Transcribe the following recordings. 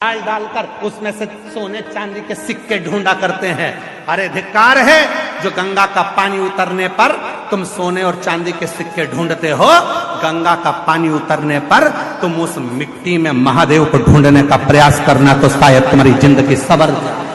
डाल डालकर उसमें से सोने चांदी के सिक्के ढूंढा करते हैं। अरे धिक्कार है जो गंगा का पानी उतरने पर तुम सोने और चांदी के सिक्के ढूंढते हो। गंगा का पानी उतरने पर तुम उस मिट्टी में महादेव को ढूंढने का प्रयास करना, तो शायद तुम्हारी जिंदगी सवर जाए,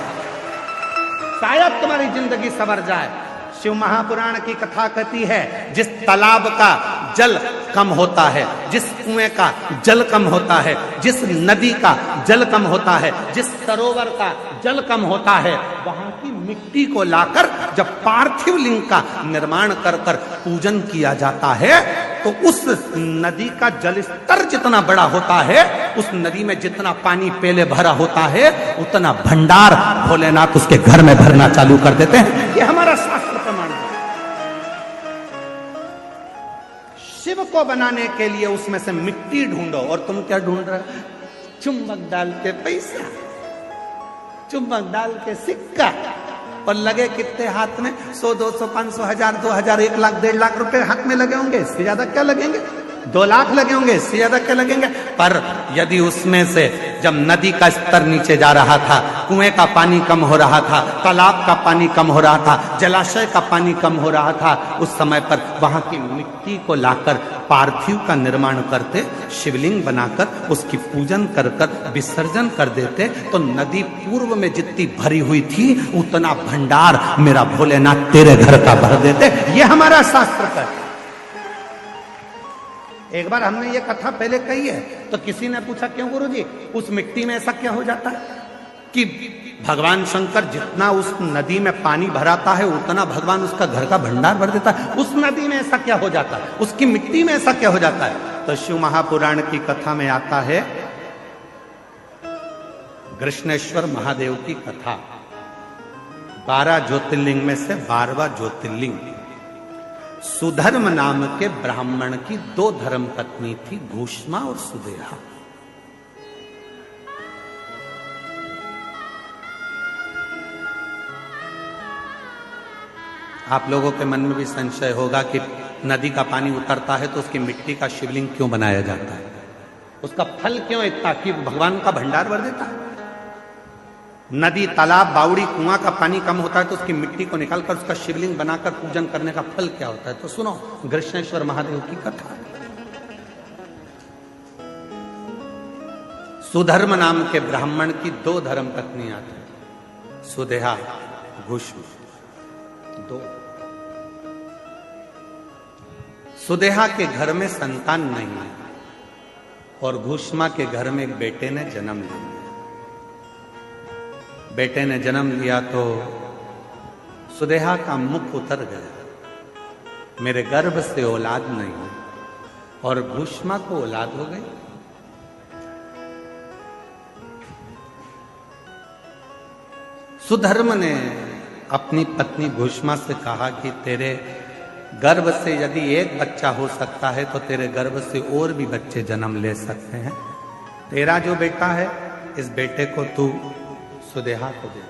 शायद तुम्हारी जिंदगी सवर जाए। शिव महापुराण की कथा कहती है, जिस तालाब का जल कम होता है, जिस कुएं का जल कम होता है, जिस नदी का जल कम होता है, जिस सरोवर का जल कम होता है, वहां की मिट्टी को लाकर जब पार्थिव लिंग का निर्माण कर कर पूजन किया जाता है, तो उस नदी का जल स्तर जितना बड़ा होता है, उस नदी में जितना पानी पहले भरा होता है, उतना भंडार भोलेनाथ उसके घर में भरना चालू कर देते हैं। ये हमारा शास्त्र प्रमाण है। शिव को बनाने के लिए उसमें से मिट्टी ढूंढो, और तुम क्या ढूंढ रहे हो? चुंबक डाल के पैसा, चुंबक डाल के सिक्का, और लगे कितने हाथ में? 100, 200, 500, 1000, 2000, 1 लाख, 1.5 लाख रुपए हाथ में लगे होंगे। इससे ज्यादा क्या लगेंगे? 2 लाख लगे होंगे, इससे ज्यादा क्या लगेंगे? पर यदि उसमें से जब नदी का स्तर नीचे जा रहा था, कुएं का पानी कम हो रहा था, तालाब का पानी कम हो रहा था, जलाशय का पानी कम हो रहा था, उस समय पर वहां की मिट्टी को लाकर पार्थिव का निर्माण करते, शिवलिंग बनाकर उसकी पूजन कर कर विसर्जन कर देते, तो नदी पूर्व में जितनी भरी हुई थी उतना भंडार मेरा भोलेनाथ तेरे घर का भर देते। ये हमारा शास्त्र का। एक बार हमने ये कथा पहले कही है, तो किसी ने पूछा, क्यों गुरुजी, उस मिट्टी में ऐसा क्या हो जाता है कि भगवान शंकर जितना उस नदी में पानी भराता है उतना भगवान उसका घर का भंडार भर देता है, उस नदी में ऐसा क्या हो जाता है, उसकी मिट्टी में ऐसा क्या हो जाता है? तो शिव महापुराण की कथा में आता है, कृष्णेश्वर महादेव की कथा। 12 ज्योतिर्लिंग में से 12वां ज्योतिर्लिंग सुधर्म नाम के ब्राह्मण की 2 धर्म पत्नी थी, भूष्मा और सुदेहा। आप लोगों के मन में भी संशय होगा कि नदी का पानी उतरता है तो उसकी मिट्टी का शिवलिंग क्यों बनाया जाता है, उसका फल क्यों इतना कि भगवान का भंडार भर देता है। नदी, तालाब, बावड़ी, कुआं का पानी कम होता है तो उसकी मिट्टी को निकालकर उसका शिवलिंग बनाकर पूजन करने का फल क्या होता है? तो सुनो कृष्णेश्वर महादेव की कथा। सुधर्म नाम के ब्राह्मण की 2 धर्म पत्नियां थी, सुदेहा, भूष्मा, 2। सुदेहा के घर में संतान नहीं है और भूष्मा के घर में एक बेटे ने जन्म लिया। बेटे ने जन्म लिया तो सुदेहा का मुख उतर गया, मेरे गर्भ से औलाद नहीं हुई, और भूष्मा को औलाद हो गई। सुधर्म ने अपनी पत्नी भूष्मा से कहा कि तेरे गर्भ से यदि एक बच्चा हो सकता है तो तेरे गर्भ से और भी बच्चे जन्म ले सकते हैं। तेरा जो बेटा है, इस बेटे को तू सुदेहा को दे।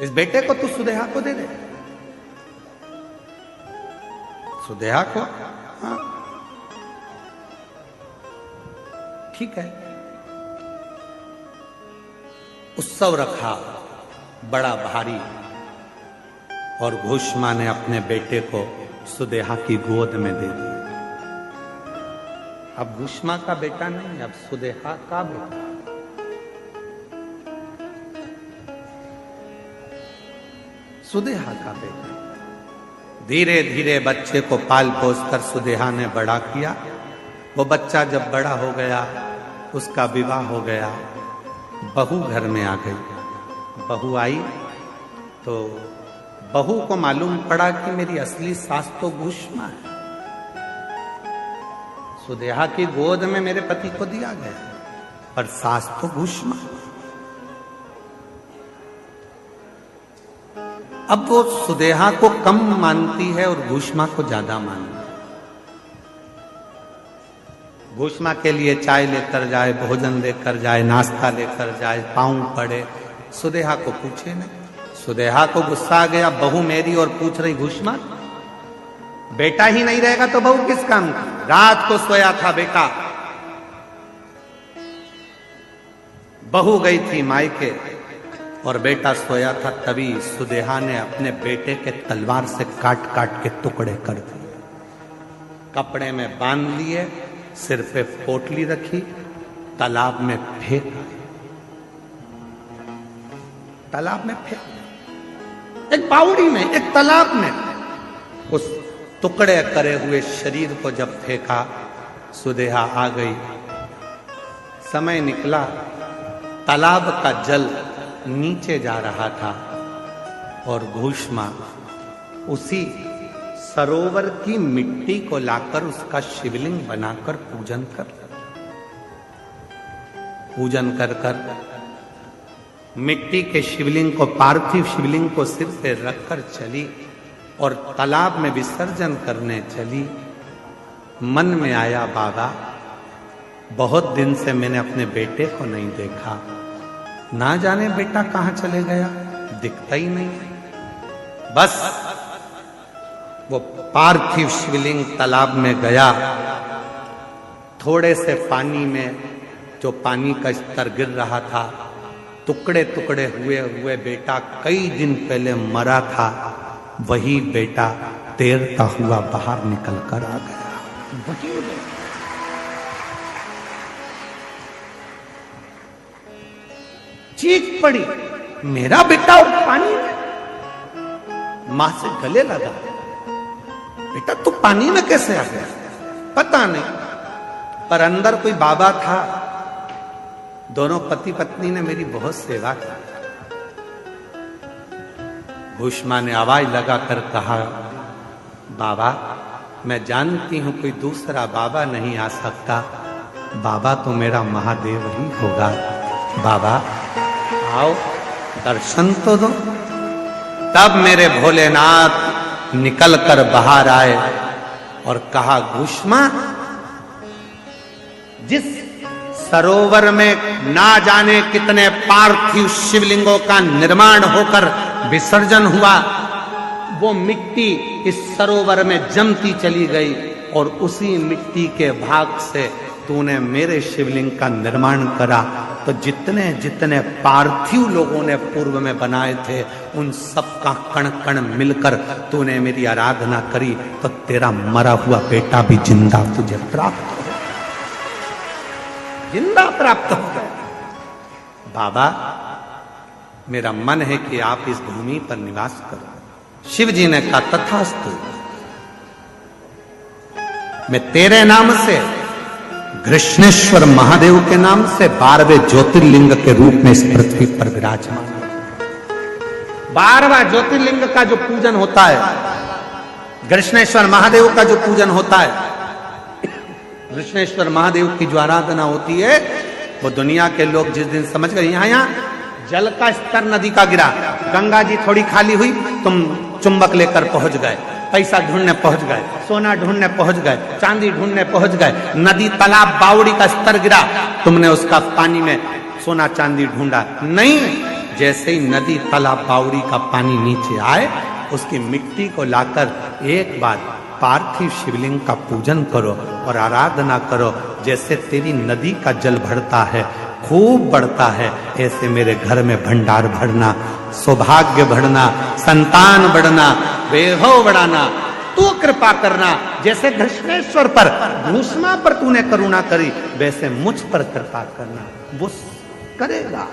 इस बेटे को तू सुदेहा को दे दे। सुदेहा को? हाँ, ठीक है। उत्सव रखा बड़ा भारी, और भूष्मा ने अपने बेटे को सुदेहा की गोद में दे दिया। अब भूष्मा का बेटा नहीं, अब सुदेहा का बेटा। सुदेहा का बेटा। धीरे धीरे बच्चे को पाल पोस कर सुदेहा ने बड़ा किया। वो बच्चा जब बड़ा हो गया, उसका विवाह हो गया, बहू घर में आ गई। बहू आई तो बहू को मालूम पड़ा कि मेरी असली सास तो भूष्मा है, सुदेहा की गोद में मेरे पति को दिया गया, पर सास तो भूष्मा। अब वो सुदेहा को कम मानती है और भूष्मा को ज्यादा मानती है। भूष्मा के लिए चाय लेकर जाए, भोजन लेकर जाए, नाश्ता लेकर जाए, पांव पड़े, सुदेहा को पूछे नहीं। सुदेहा को गुस्सा आ गया, बहू मेरी और पूछ रही भूष्मा। बेटा ही नहीं रहेगा तो बहू किस काम की? रात को सोया था बेटा, बहू गई थी मायके और बेटा सोया था, तभी सुदेहा ने अपने बेटे के तलवार से काट काट के टुकड़े कर दिए, कपड़े में बांध लिए, सिर पे पोटली रखी, तालाब में फेंक, तालाब में फेंक, एक बावड़ी में, एक तालाब में। उस टुकड़े करे हुए शरीर को जब फेंका, सुदेहा आ गई, समय निकला, तालाब का जल नीचे जा रहा था और भूष्मा उसी सरोवर की मिट्टी को लाकर उसका शिवलिंग बनाकर पूजन कर कर मिट्टी के शिवलिंग को, पार्थिव शिवलिंग को सिर पे रखकर चली और तालाब में विसर्जन करने चली। मन में आया, बाबा बहुत दिन से मैंने अपने बेटे को नहीं देखा, ना जाने बेटा कहां चले गया, दिखता ही नहीं। बस वो पार्थिव शिवलिंग तालाब में गया, थोड़े से पानी में, जो पानी का स्तर गिर रहा था, टुकड़े टुकड़े हुए हुए बेटा कई दिन पहले मरा था, वही बेटा तैरता हुआ बाहर निकल कर आ गया। चीख पड़ी, मेरा बेटा और पानी में। मां से गले लगा, बेटा तू पानी में कैसे आ गया? पता नहीं, पर अंदर कोई बाबा था। दोनों पति पत्नी ने मेरी बहुत सेवा की। भूष्मा ने आवाज लगाकर कहा, बाबा मैं जानती हूं कोई दूसरा बाबा नहीं आ सकता, बाबा तो मेरा महादेव ही होगा। बाबा आओ दर्शन तो दो। तब मेरे भोलेनाथ निकल कर बाहर आए और कहा, भूष्मा जिस सरोवर में ना जाने कितने पार्थिव शिवलिंगों का निर्माण होकर विसर्जन हुआ, वो मिट्टी इस सरोवर में जमती चली गई और उसी मिट्टी के भाग से तूने मेरे शिवलिंग का निर्माण करा। तो जितने जितने पार्थिव लोगों ने पूर्व में बनाए थे, उन सब का कण कण मिलकर तूने मेरी आराधना करी, तो तेरा मरा हुआ बेटा भी जिंदा तुझे प्राप्त हो, जिंदा प्राप्त हो गया। बाबा मेरा मन है कि आप इस भूमि पर निवास करो। शिव जी ने कहा, तथास्तु, मैं तेरे नाम से, कृष्णेश्वर महादेव के नाम से 12वें ज्योतिर्लिंग के रूप में इस पृथ्वी पर विराजमान। 12वां ज्योतिर्लिंग का जो पूजन होता है, कृष्णेश्वर महादेव का जो पूजन होता है, कृष्णेश्वर महादेव की जो आराधना होती है, वो दुनिया के लोग जिस दिन समझ गए यहाँ जल का स्तर नदी का गिरा, गंगा जी थोड़ी खाली हुई, तुम चुंबक लेकर पहुंच गए, पैसा ढूंढने पहुंच गए, सोना ढूंढने पहुंच गए, चांदी ढूंढने पहुंच गए, नदी तालाब बावड़ी का स्तर गिरा, तुमने उसका पानी में सोना चांदी ढूंढा नहीं। जैसे ही नदी तालाब बावड़ी का पानी नीचे आए, उसकी मिट्टी को लाकर एक बार पार्थिव शिवलिंग का पूजन करो और आराधना करो। जैसे तेरी नदी का जल बढ़ता है, खूब बढ़ता है, ऐसे मेरे घर में भंडार भरना, सौभाग्य बढ़ना, संतान बढ़ना, वैभव बढ़ाना, तू कृपा करना। जैसे कृष्णेश्वर पर, भूष्मा पर तूने करुणा करी, वैसे मुझ पर कृपा करना। वो करेगा।